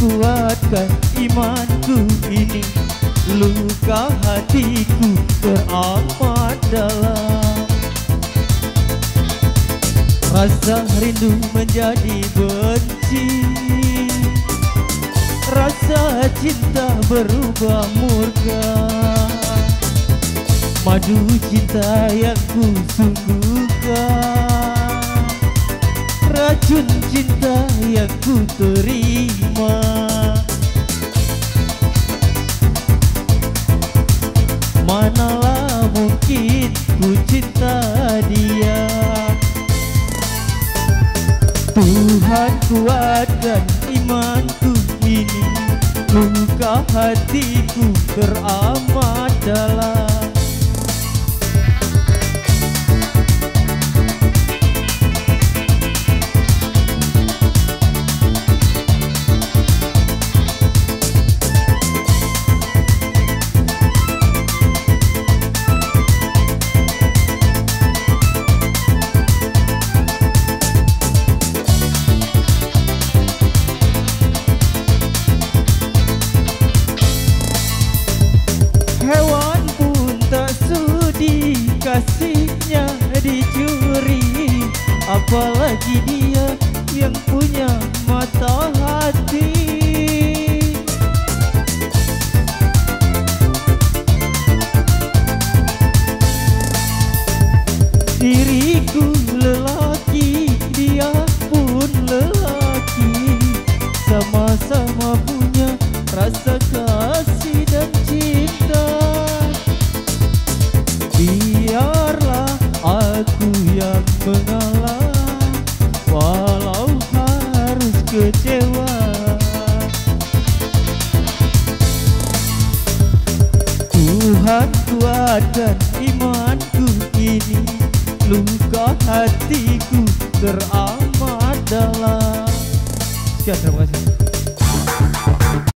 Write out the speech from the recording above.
kuatkan imanku ini, luka hatiku teramat dalam. Rasa rindu menjadi benci, rasa cinta berubah murka. Madu cinta yang ku sungguhkan, racun cinta yang ku terima. Manalah mungkin ku cinta dia. Tuhan kuatkan imanku ini, luka hatiku teramat dalam. Hewan pun tak sudi kasihnya dicuri, apalagi dia yang punya mata hati. Diriku lelaki, dia pun lelaki, sama-sama punya rasa kasih dan cinta. Biarlah aku yang mengalah, walau harus kecewa. Tuhan kuatkan imanku ini, luka hatiku teramat dalam. Sekian, terima kasih.